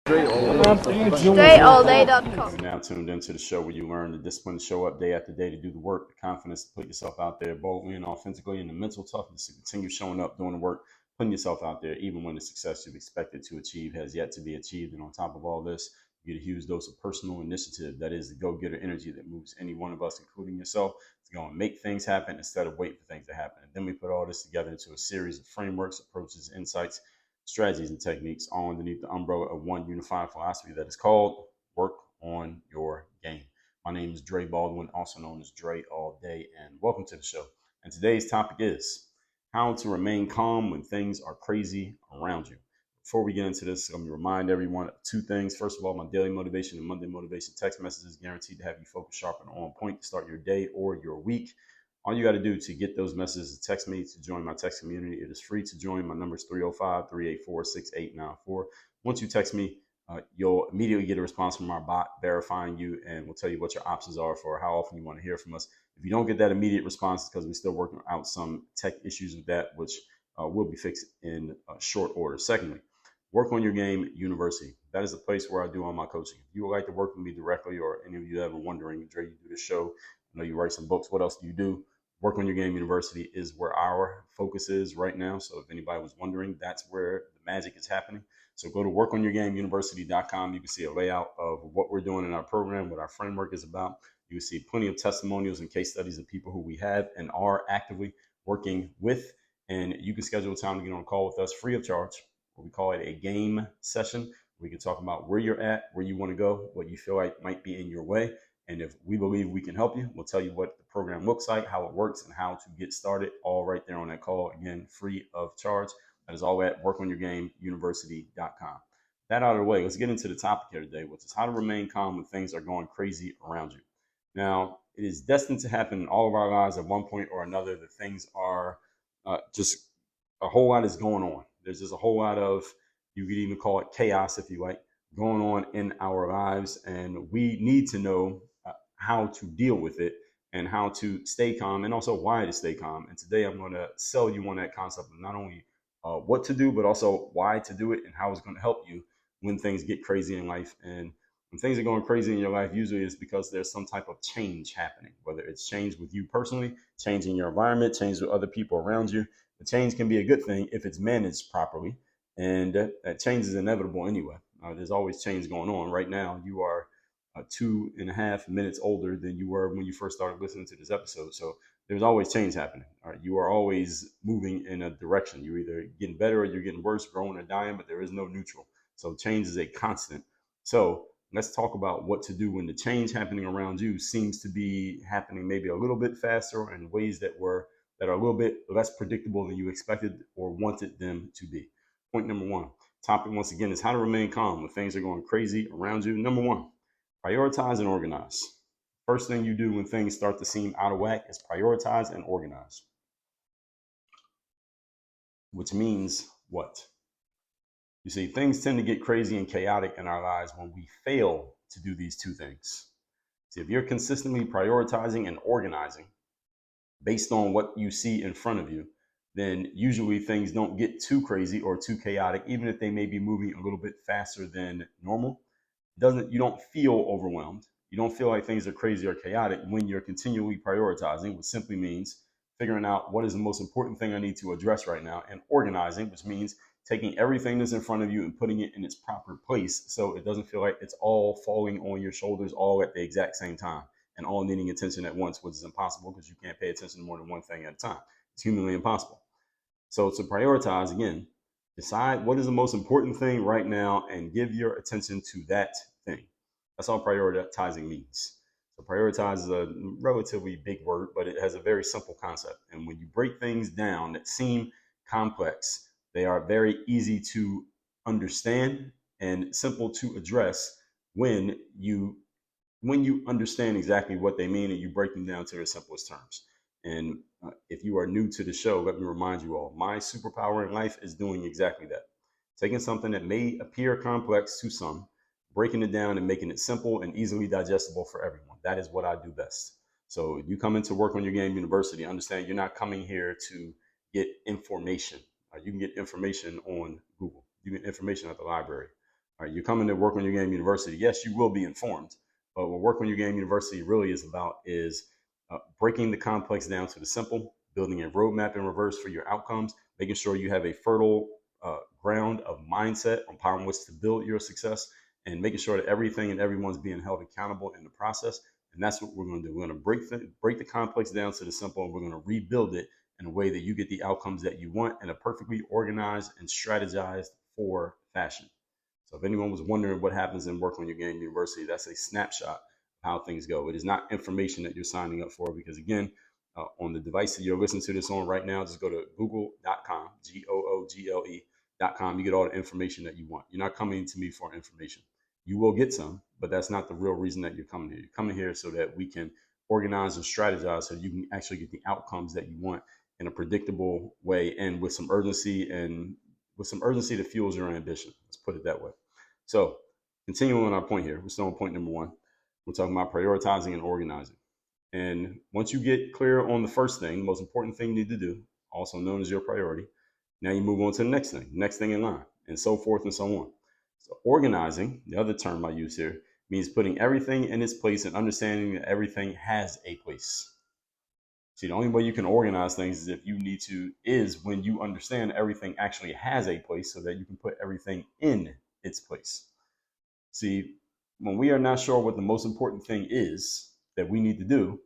StrayAllDay.com. You're now tuned into the show where you learn the discipline to show up day after day, to do the work, the confidence to put yourself out there boldly and authentically, and the mental toughness to continue showing up, doing the work, putting yourself out there, even when the success you've expected to achieve has yet to be achieved. And on top of all this, you get a huge dose of personal initiative. That is the go-getter energy that moves any one of us, including yourself, to go and make things happen instead of waiting for things to happen. And then we put all this together into a series of frameworks, approaches, insights, strategies, and techniques, all underneath the umbrella of one unified philosophy that is called work on your game. My name is Dre Baldwin, also known as Dre All Day, and welcome to the show. And today's topic is how to remain calm when things are crazy around you. Before we get into this, let me remind everyone of two things. First of all, my daily motivation and Monday motivation text messages guaranteed to have you focused, sharp, and on point to start your day or your week. All you got to do to get those messages is text me to join my text community. It is free to join. My number is 305-384-6894. Once you text me, you'll immediately get a response from our bot verifying you, and we'll tell you what your options are for how often you want to hear from us. If you don't get that immediate response, it's because we're still working out some tech issues with that, which will be fixed in short order. Secondly, Work on Your Game University. That is the place where I do all my coaching. If you would like to work with me directly, or any of you ever wondering, Dre, you do the show, I know you write some books, what else do you do? Work on Your Game University is where our focus is right now. So if anybody was wondering, that's where the magic is happening. So go to workonyourgameuniversity.com. You can see a layout of what we're doing in our program, what our framework is about. You can see plenty of testimonials and case studies of people who we have and are actively working with. And you can schedule a time to get on a call with us free of charge. We call it a game session. We can talk about where you're at, where you want to go, what you feel like might be in your way. And if we believe we can help you, we'll tell you what the program looks like, how it works, and how to get started, all right there on that call. Again, free of charge. That is all at workonyourgameuniversity.com. That out of the way, let's get into the topic here today, which is how to remain calm when things are going crazy around you. Now, it is destined to happen in all of our lives at one point or another that things are just a whole lot is going on. There's just a whole lot of, you could even call it chaos if you like, going on in our lives. And we need to know how to deal with it and how to stay calm, and also why to stay calm. And today I'm going to sell you on that concept of not only what to do, but also why to do it and how it's going to help you when things get crazy in life. And when things are going crazy in your life, usually it's because there's some type of change happening, whether it's change with you personally, change in your environment, change with other people around you. The change can be a good thing if it's managed properly, and that change is inevitable anyway. There's always change going on. Right now, you are 2.5 minutes older than you were when you first started listening to this episode. So there's always change happening. All right? You are always moving in a direction. You're either getting better or you're getting worse, growing or dying, but there is no neutral. So change is a constant. So let's talk about what to do when the change happening around you seems to be happening maybe a little bit faster in ways that are a little bit less predictable than you expected or wanted them to be. Point number one. Topic once again is how to remain calm when things are going crazy around you. Number one, prioritize and organize. First thing you do when things start to seem out of whack is prioritize and organize. Which means what? You see, things tend to get crazy and chaotic in our lives when we fail to do these two things. See, if you're consistently prioritizing and organizing based on what you see in front of you, then usually things don't get too crazy or too chaotic, even if they may be moving a little bit faster than normal. You don't feel overwhelmed. You don't feel like things are crazy or chaotic when you're continually prioritizing, which simply means figuring out what is the most important thing I need to address right now, and organizing, which means taking everything that's in front of you and putting it in its proper place so it doesn't feel like it's all falling on your shoulders all at the exact same time and all needing attention at once, which is impossible because you can't pay attention to more than one thing at a time. It's humanly impossible. So to prioritize, again, decide what is the most important thing right now and give your attention to that thing. That's all prioritizing means. So prioritize is a relatively big word, but it has a very simple concept. And when you break things down that seem complex, they are very easy to understand and simple to address when you understand exactly what they mean and you break them down to their simplest terms. And if you are new to the show, let me remind you all, my superpower in life is doing exactly that. Taking something that may appear complex to some, breaking it down and making it simple and easily digestible for everyone. That is what I do best. So if you come into Work on Your Game University, understand you're not coming here to get information. You can get information on Google. You get information at the library. All right, you're coming to Work on Your Game University. Yes, you will be informed, but what Work on Your Game University really is about is breaking the complex down to the simple, building a roadmap in reverse for your outcomes, making sure you have a fertile ground of mindset upon which to build your success, and making sure that everything and everyone's being held accountable in the process. And that's what we're going to do. We're going to break the complex down to the simple, and we're going to rebuild it in a way that you get the outcomes that you want in a perfectly organized and strategized for fashion. So if anyone was wondering what happens in Work on Your Game University, that's a snapshot of how things go. It is not information that you're signing up for because, again, on the device that you're listening to this on right now, just go to google.com, google.com. You get all the information that you want. You're not coming to me for information. You will get some, but that's not the real reason that you're coming here. You're coming here so that we can organize and strategize so you can actually get the outcomes that you want in a predictable way and with some urgency that fuels your ambition. Let's put it that way. So continuing on our point here, we're still on point number 1. We're talking about prioritizing and organizing. And once you get clear on the first thing, the most important thing you need to do, also known as your priority, now you move on to the next thing in line, and so forth and so on. So organizing, the other term I use here, means putting everything in its place and understanding that everything has a place. See, the only way you can organize things is when you understand everything actually has a place so that you can put everything in its place. See, when we are not sure what the most important thing is that we need to do,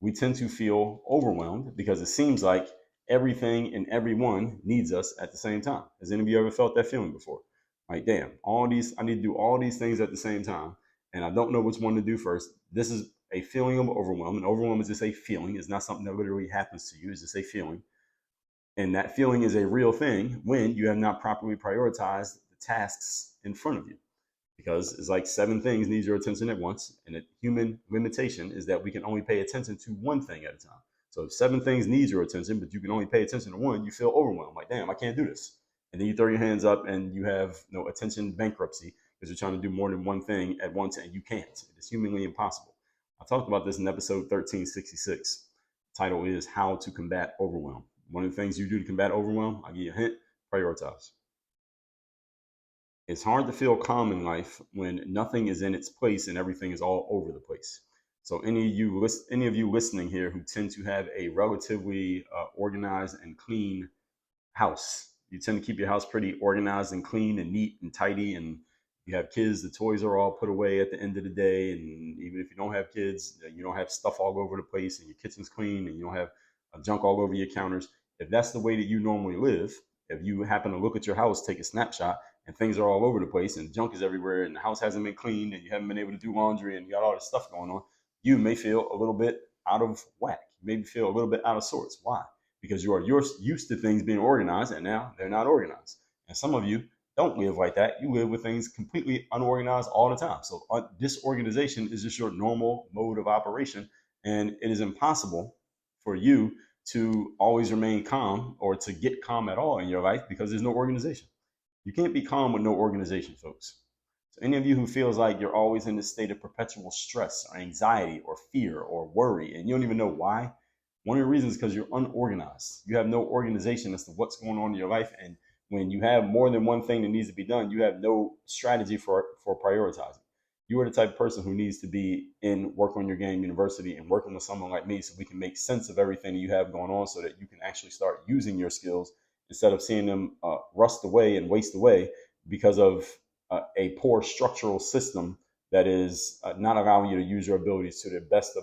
we tend to feel overwhelmed because it seems like everything and everyone needs us at the same time. Has any of you ever felt that feeling before? Like, damn, I need to do all these things at the same time, and I don't know which one to do first. This is a feeling of overwhelm, and overwhelm is just a feeling. It's not something that literally happens to you. It's just a feeling. And that feeling is a real thing when you have not properly prioritized the tasks in front of you. Because it's like 7 things need your attention at once. And the human limitation is that we can only pay attention to one thing at a time. So if 7 things need your attention, but you can only pay attention to one, you feel overwhelmed. Like, damn, I can't do this. And then you throw your hands up and you have attention bankruptcy because you're trying to do more than one thing at once and you can't. It is humanly impossible. I talked about this in episode 1366. The title is How to Combat Overwhelm. One of the things you do to combat overwhelm, I'll give you a hint, prioritize. It's hard to feel calm in life when nothing is in its place and everything is all over the place. So any of you listening here who tend to have a relatively organized and clean house, you tend to keep your house pretty organized and clean and neat and tidy, and you have kids, the toys are all put away at the end of the day, and even if you don't have kids, you don't have stuff all over the place and your kitchen's clean and you don't have junk all over your counters. If that's the way that you normally live, if you happen to look at your house, take a snapshot, and things are all over the place and junk is everywhere and the house hasn't been cleaned and you haven't been able to do laundry and you got all this stuff going on, you may feel a little bit out of whack. You maybe feel a little bit out of sorts. Why? Because you are used to things being organized and now they're not organized. And some of you don't live like that. You live with things completely unorganized all the time. So disorganization is just your normal mode of operation. And it is impossible for you to always remain calm or to get calm at all in your life because there's no organization. You can't be calm with no organization, folks. So any of you who feels like you're always in this state of perpetual stress or anxiety or fear or worry, and you don't even know why, one of the reasons is because you're unorganized. You have no organization as to what's going on in your life. And when you have more than one thing that needs to be done, you have no strategy for prioritizing. You are the type of person who needs to be in Work on Your Game University and working with someone like me so we can make sense of everything that you have going on so that you can actually start using your skills instead of seeing them rust away and waste away because of a poor structural system that is not allowing you to use your abilities to their best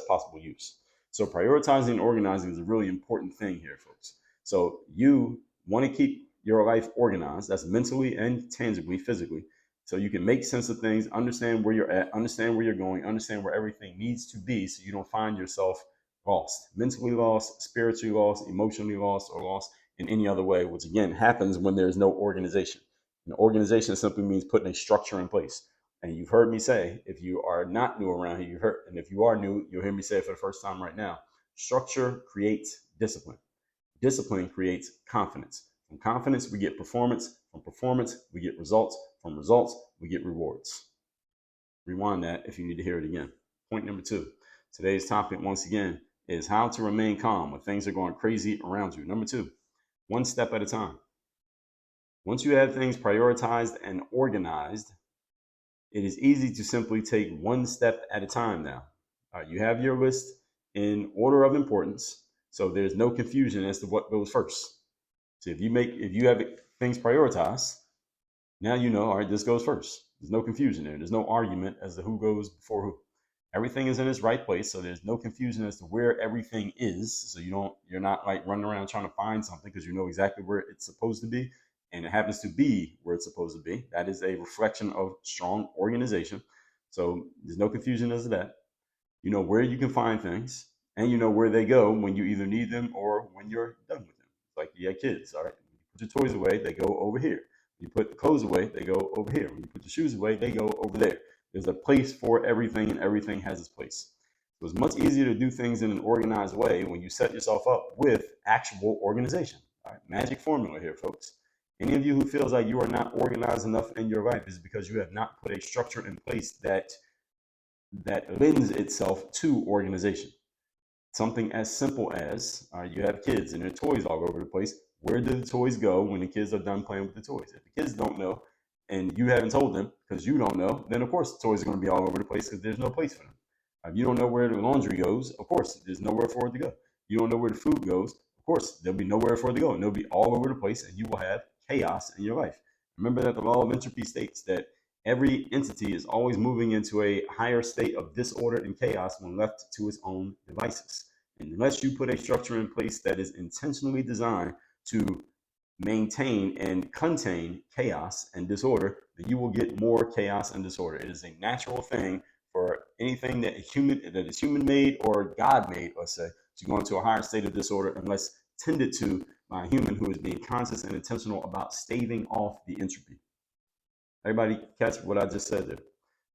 possible use. So prioritizing and organizing is a really important thing here, folks. So you want to keep your life organized. That's mentally and tangibly, physically. So you can make sense of things, understand where you're at, understand where you're going, understand where everything needs to be so you don't find yourself lost, mentally lost, spiritually lost, emotionally lost, or lost in any other way, which again happens when there's no organization. And organization simply means putting a structure in place. And you've heard me say, if you are not new around here, and if you are new, you'll hear me say it for the first time right now. Structure creates discipline. Discipline creates confidence. From confidence, we get performance. From performance, we get results. From results, we get rewards. Rewind that if you need to hear it again. Point number 2. Today's topic, once again, is how to remain calm when things are going crazy around you. Number 2, one step at a time. Once you have things prioritized and organized, it is easy to simply take one step at a time now. You have your list in order of importance, so there's no confusion as to what goes first. So if you have things prioritized, now you know, all right, this goes first. There's no confusion there. There's no argument as to who goes before who. Everything is in its right place, so there's no confusion as to where everything is. So you're not like running around trying to find something because you know exactly where it's supposed to be, and it happens to be where it's supposed to be. That is a reflection of strong organization. So there's no confusion as to that. You know where you can find things, and you know where they go when you either need them or when you're done with them. It's like you have kids, all right? When you put your toys away, they go over here. When you put the clothes away, they go over here. When you put your shoes away, they go over there. There's a place for everything, and everything has its place. So it's much easier to do things in an organized way when you set yourself up with actual organization. All right? Magic formula here, folks. Any of you who feels like you are not organized enough in your life is because you have not put a structure in place that lends itself to organization. Something as simple as you have kids and their toys all over the place. Where do the toys go when the kids are done playing with the toys? If the kids don't know and you haven't told them because you don't know, then of course the toys are going to be all over the place because there's no place for them. If you don't know where the laundry goes, of course there's nowhere for it to go. You don't know where the food goes, of course there'll be nowhere for it to go, and they'll be all over the place, and you will have chaos in your life. Remember that the law of entropy states that every entity is always moving into a higher state of disorder and chaos when left to its own devices. And unless you put a structure in place that is intentionally designed to maintain and contain chaos and disorder, then you will get more chaos and disorder. It is a natural thing for anything that is human made or God made, let's say, to go into a higher state of disorder unless tended to by a human who is being conscious and intentional about staving off the entropy. Everybody catch what I just said there?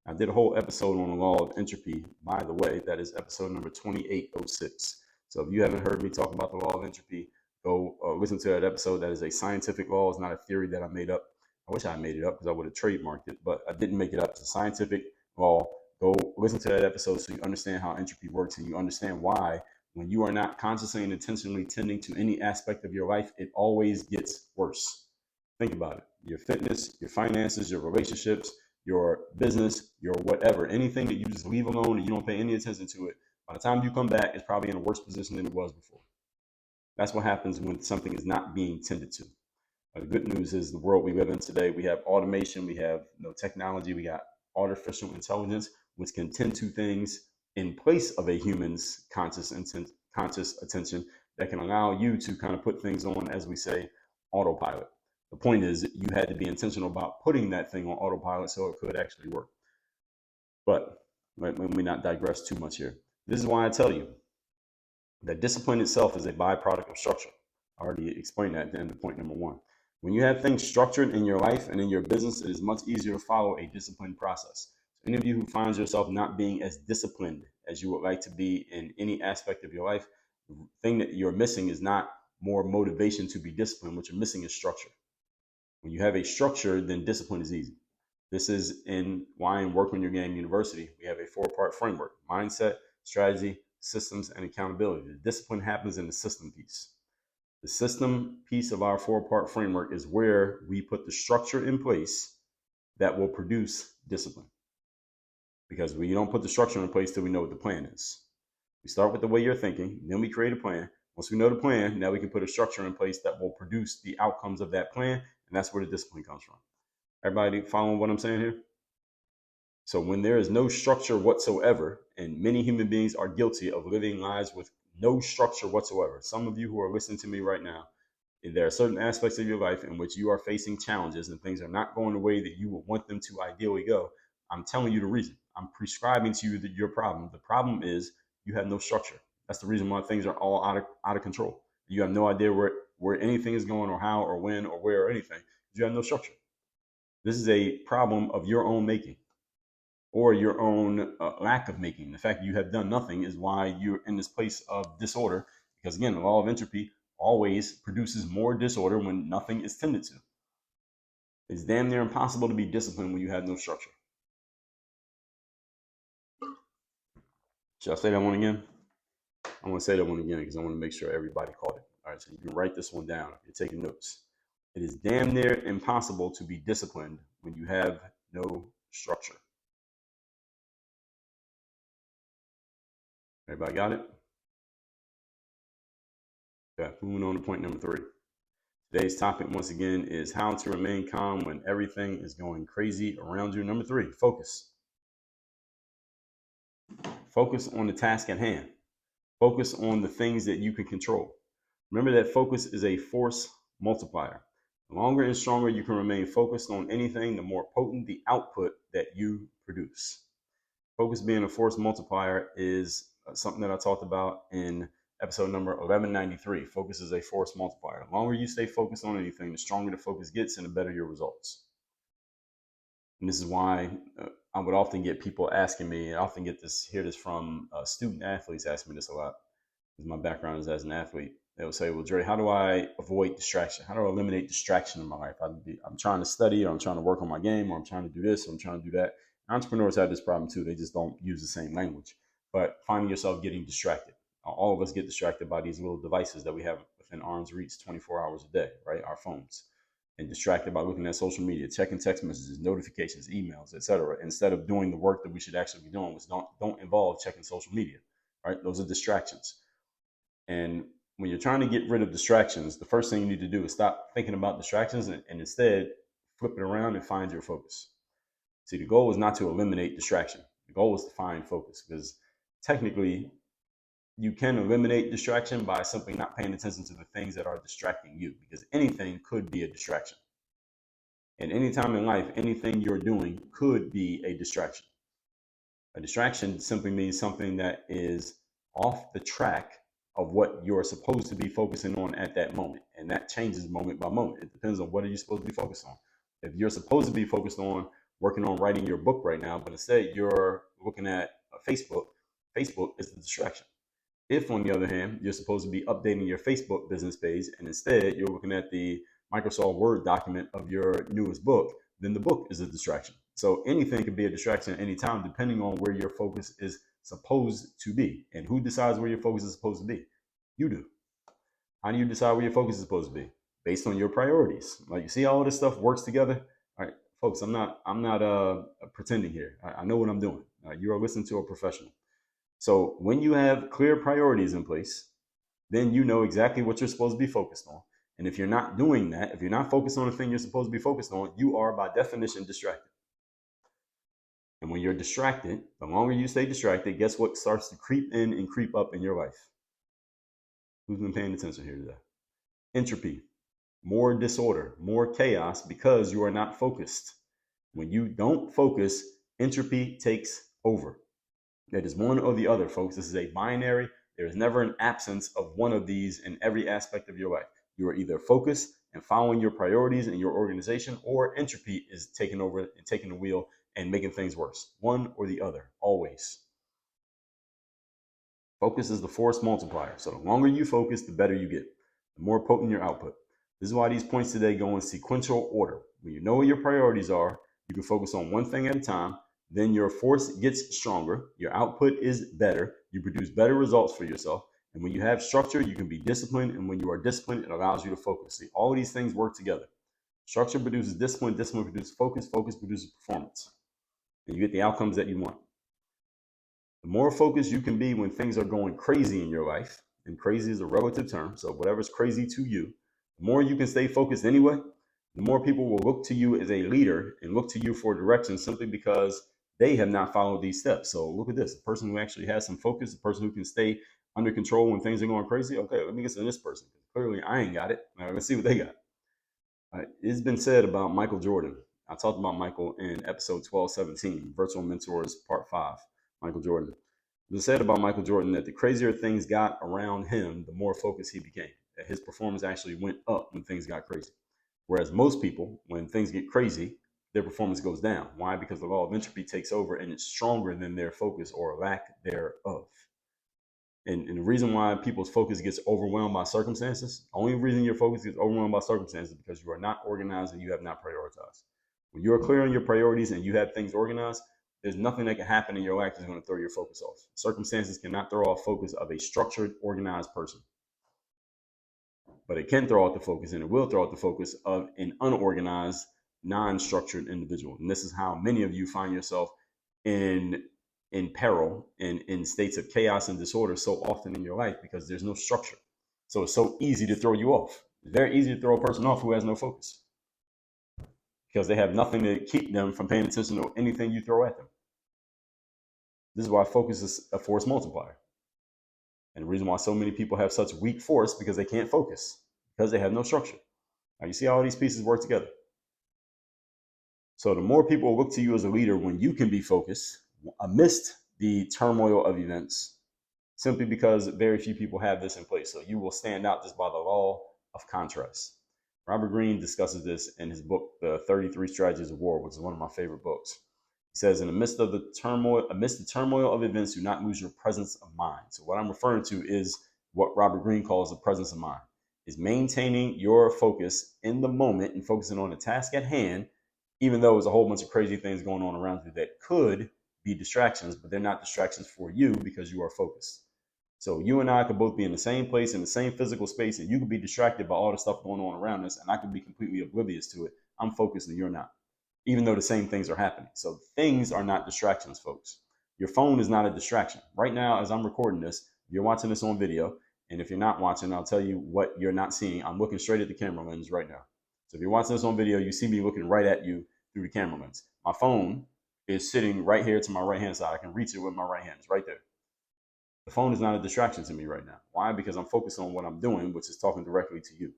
I did a whole episode on the law of entropy, by the way. That is episode number 2806. So if you haven't heard me talk about the law of entropy, go listen to that episode. That is a scientific law. It's not a theory that I made up. I wish I made it up because I would have trademarked it, but I didn't make it up. It's a scientific law. Go listen to that episode so you understand how entropy works and you understand why when you are not consciously and intentionally tending to any aspect of your life, it always gets worse. Think about it. Your fitness, your finances, your relationships, your business, your whatever, anything that you just leave alone and you don't pay any attention to it, by the time you come back, it's probably in a worse position than it was before. That's what happens when something is not being tended to. The good news is the world we live in today, we have automation, we have technology, we got artificial intelligence, which can tend to things in place of a human's conscious attention that can allow you to kind of put things on, as we say, autopilot. The point is you had to be intentional about putting that thing on autopilot so it could actually work. But let me not digress too much here. This is why I tell you that discipline itself is a byproduct of structure. I already explained that at the end of point number one. When you have things structured in your life and in your business, it is much easier to follow a disciplined process. So any of you who finds yourself not being as disciplined as you would like to be in any aspect of your life, the thing that you're missing is not more motivation to be disciplined. What you're missing is structure. When you have a structure, then discipline is easy. This is why in Work on Your Game University, we have a 4-part framework: mindset, strategy, systems, and accountability. The discipline happens in the system piece. The system piece of our 4-part framework is where we put the structure in place that will produce discipline. Because we don't put the structure in place till we know what the plan is. We start with the way you're thinking, then we create a plan. Once we know the plan, now we can put a structure in place that will produce the outcomes of that plan, and that's where the discipline comes from. Everybody following what I'm saying here? So when there is no structure whatsoever, and many human beings are guilty of living lives with no structure whatsoever. Some of you who are listening to me right now, there are certain aspects of your life in which you are facing challenges and things are not going the way that you would want them to ideally go. I'm telling you the reason. I'm prescribing to you your problem. The problem is you have no structure. That's the reason why things are all out of control. You have no idea where anything is going or how or when or where or anything. You have no structure. This is a problem of your own making or your own lack of making. The fact that you have done nothing is why you're in this place of disorder. Because again, the law of entropy always produces more disorder when nothing is tended to. It's damn near impossible to be disciplined when you have no structure. Should I say that one again? I'm going to say that one again because I want to make sure everybody caught it. All right, so you can write this one down if you're taking notes. It is damn near impossible to be disciplined when you have no structure. Everybody got it? Okay, moving on to point number 3. Today's topic, once again, is how to remain calm when everything is going crazy around you. Number 3, focus. Focus on the task at hand. Focus on the things that you can control. Remember that focus is a force multiplier. The longer and stronger you can remain focused on anything, the more potent the output that you produce. Focus being a force multiplier is something that I talked about in episode number 1193. Focus is a force multiplier. The longer you stay focused on anything, the stronger the focus gets and the better your results. And this is why I would often get people asking me, I often hear this from student athletes asking me this a lot, because my background is as an athlete. They will say, well, Dre, how do I avoid distraction? How do I eliminate distraction in my life? I'm trying to study, or I'm trying to work on my game, or I'm trying to do this, or I'm trying to do that. Entrepreneurs have this problem too. They just don't use the same language. But finding yourself getting distracted. All of us get distracted by these little devices that we have within arm's reach 24 hours a day, right? Our phones. And distracted by looking at social media, checking text messages, notifications, emails, etc. Instead of doing the work that we should actually be doing, which don't involve checking social media, right? Those are distractions. And when you're trying to get rid of distractions, the first thing you need to do is stop thinking about distractions and instead flip it around and find your focus. See, the goal is not to eliminate distraction. The goal is to find focus, because technically you can eliminate distraction by simply not paying attention to the things that are distracting you, because anything could be a distraction. And any time in life, anything you're doing could be a distraction. A distraction simply means something that is off the track of what you're supposed to be focusing on at that moment. And that changes moment by moment. It depends on what are you supposed to be focused on. If you're supposed to be focused on working on writing your book right now, but instead you're looking at Facebook is the distraction. If, on the other hand, you're supposed to be updating your Facebook business page and instead you're looking at the Microsoft Word document of your newest book, then the book is a distraction. So anything can be a distraction at any time, depending on where your focus is supposed to be. And who decides where your focus is supposed to be? You do. How do you decide where your focus is supposed to be? Based on your priorities. Like, you see, all this stuff works together. All right, folks, I'm not pretending here. I know what I'm doing. You are listening to a professional. So when you have clear priorities in place, then you know exactly what you're supposed to be focused on. And if you're not doing that, if you're not focused on the thing you're supposed to be focused on, you are by definition distracted. And when you're distracted, the longer you stay distracted, guess what starts to creep in and creep up in your life? Who's been paying attention here today? Entropy, more disorder, more chaos, because you are not focused. When you don't focus, entropy takes over. It is one or the other, folks. This is a binary. There is never an absence of one of these in every aspect of your life. You are either focused and following your priorities and your organization, or entropy is taking over and taking the wheel and making things worse. One or the other, always. Focus is the force multiplier. So the longer you focus, the better you get, the more potent your output. This is why these points today go in sequential order. When you know what your priorities are, you can focus on one thing at a time. Then your force gets stronger, your output is better, you produce better results for yourself. And when you have structure, you can be disciplined. And when you are disciplined, it allows you to focus. See, all of these things work together. Structure produces discipline, discipline produces focus, focus produces performance. And you get the outcomes that you want. The more focused you can be when things are going crazy in your life, and crazy is a relative term, so whatever's crazy to you, the more you can stay focused anyway, the more people will look to you as a leader and look to you for direction, simply because they have not followed these steps. So look at this, a person who actually has some focus, a person who can stay under control when things are going crazy. Okay, let me get to this person. Clearly I ain't got it. Now, let's see what they got. It's been said about Michael Jordan. I talked about Michael in episode 1217, Virtual Mentors Part 5, Michael Jordan. It was said about Michael Jordan that the crazier things got around him, the more focused he became. That his performance actually went up when things got crazy. Whereas most people, when things get crazy, their performance goes down. Why? Because the law of entropy takes over and it's stronger than their focus or lack thereof. And the reason why people's focus gets overwhelmed by circumstances, the only reason your focus gets overwhelmed by circumstances is because you are not organized and you have not prioritized. When you are clear on your priorities and you have things organized, there's nothing that can happen in your life that's going to throw your focus off. Circumstances cannot throw off focus of a structured, organized person. but it can throw out the focus, and it will throw out the focus of an unorganized, non-structured individual. And this is how many of you find yourself in peril and in states of chaos and disorder so often in your life, because there's no structure. So it's so easy to throw you off. It's very easy to throw a person off who has no focus, because they have nothing to keep them from paying attention to anything you throw at them. This is why focus is a force multiplier. And the reason why so many people have such weak force, because they can't focus, because they have no structure. Now you see how all these pieces work together. So the more people look to you as a leader when you can be focused amidst the turmoil of events, simply because very few people have this in place. So you will stand out just by the law of contrast. Robert Greene discusses this in his book, The 33 Strategies of War, which is one of my favorite books. He says, in the midst of the turmoil of events, do not lose your presence of mind. So what I'm referring to is what Robert Greene calls the presence of mind, is maintaining your focus in the moment and focusing on the task at hand, even though there's a whole bunch of crazy things going on around you that could be distractions, but they're not distractions for you because you are focused. So you and I could both be in the same place, in the same physical space, and you could be distracted by all the stuff going on around us, and I could be completely oblivious to it. I'm focused and you're not, even though the same things are happening. So things are not distractions, folks. Your phone is not a distraction. Right now, as I'm recording this, you're watching this on video, and if you're not watching, I'll tell you what you're not seeing. I'm looking straight at the camera lens right now. So if you're watching this on video, you see me looking right at you through the camera lens. My phone is sitting right here to my right-hand side. I can reach it with my right hand. It's right there. The phone is not a distraction to me right now. Why? Because I'm focused on what I'm doing, which is talking directly to you.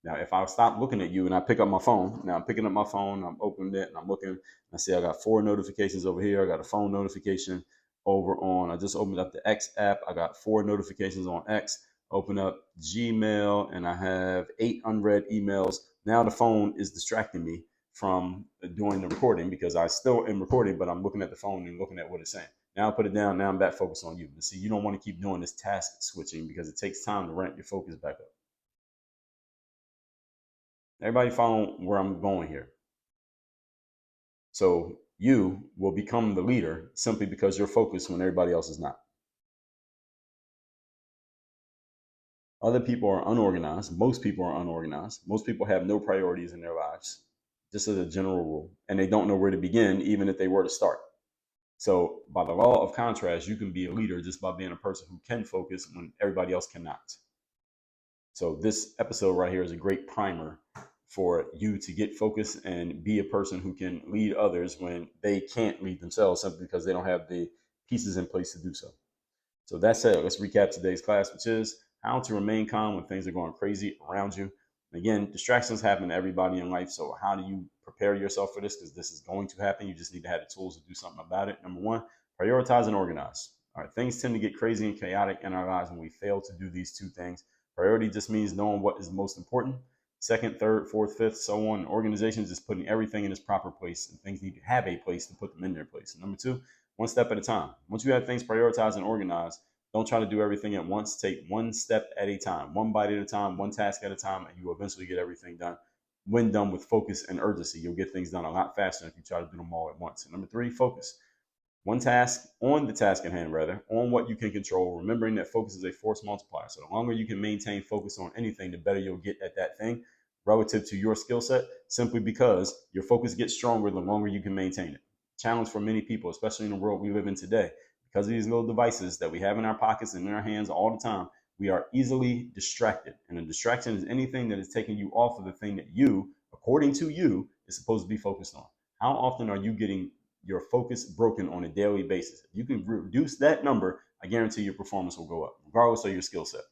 Now, if I stop looking at you and I pick up my phone, now I'm picking up my phone, I'm opening it and I'm looking, and I see I got 4 notifications over here. I got a phone notification over on, I just opened up the X app. I got 4 notifications on X. Open up Gmail and I have 8 unread emails. Now the phone is distracting me from doing the recording, because I still am recording, but I'm looking at the phone and looking at what it's saying. Now I put it down. Now I'm back focused on you. See, you don't want to keep doing this task switching, because it takes time to ramp your focus back up. Everybody follow where I'm going here? So you will become the leader simply because you're focused when everybody else is not. Other people are unorganized. Most people are unorganized. Most people have no priorities in their lives, just as a general rule, and they don't know where to begin, even if they were to start. So by the law of contrast, you can be a leader just by being a person who can focus when everybody else cannot. So this episode right here is a great primer for you to get focused and be a person who can lead others when they can't lead themselves, simply because they don't have the pieces in place to do so. So that said, let's recap today's class, which is how to remain calm when things are going crazy around you. Again, distractions happen to everybody in life. So how do you prepare yourself for this? Because this is going to happen. You just need to have the tools to do something about it. Number 1, prioritize and organize. All right, things tend to get crazy and chaotic in our lives when we fail to do these 2 things. Priority just means knowing what is most important. 2nd, 3rd, 4th, 5th, so on. Organization is just putting everything in its proper place, and things need to have a place to put them in their place. And number 2, 1 step at a time. Once you have things prioritized and organized, don't try to do everything at once. Take 1 step at a time, 1 bite at a time, 1 task at a time, and you will eventually get everything done. When done with focus and urgency, you'll get things done a lot faster than if you try to do them all at once. And number 3, focus. 1 task on the task at hand, on what you can control, remembering that focus is a force multiplier. So the longer you can maintain focus on anything, the better you'll get at that thing relative to your skill set, simply because your focus gets stronger the longer you can maintain it. Challenge for many people, especially in the world we live in today, because of these little devices that we have in our pockets and in our hands all the time, we are easily distracted. And a distraction is anything that is taking you off of the thing that you, according to you, is supposed to be focused on. How often are you getting your focus broken on a daily basis? If you can reduce that number, I guarantee your performance will go up, regardless of your skill set.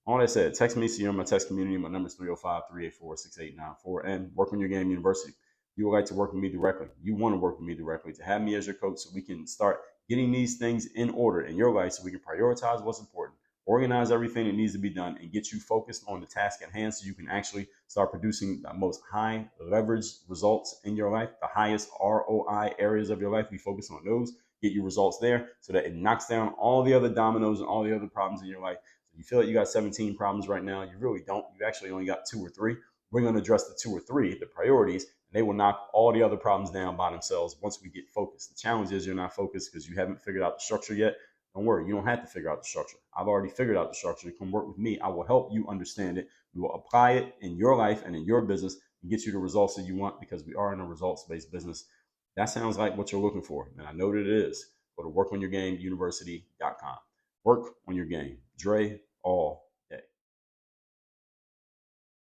All that said, text me, so you're in my text community. My number is 305-384-6894, and Work on Your Game University. You would like to work with me directly. You want to work with me directly, to have me as your coach, so we can start getting these things in order in your life, so we can prioritize what's important, organize everything that needs to be done, and get you focused on the task at hand, so you can actually start producing the most high leverage results in your life, the highest ROI areas of your life. We focus on those, get you results there, so that it knocks down all the other dominoes and all the other problems in your life. You feel like you got 17 problems right now. You really don't. You actually only got 2 or 3. We're going to address the 2 or 3, the priorities, and they will knock all the other problems down by themselves once we get focused. The challenge is you're not focused because you haven't figured out the structure yet. Don't worry, you don't have to figure out the structure. I've already figured out the structure. Come work with me. I will help you understand it. We will apply it in your life and in your business and get you the results that you want, because we are in a results-based business. That sounds like what you're looking for, and I know that it is. Go to workonyourgameuniversity.com. Work on your game. Dre, all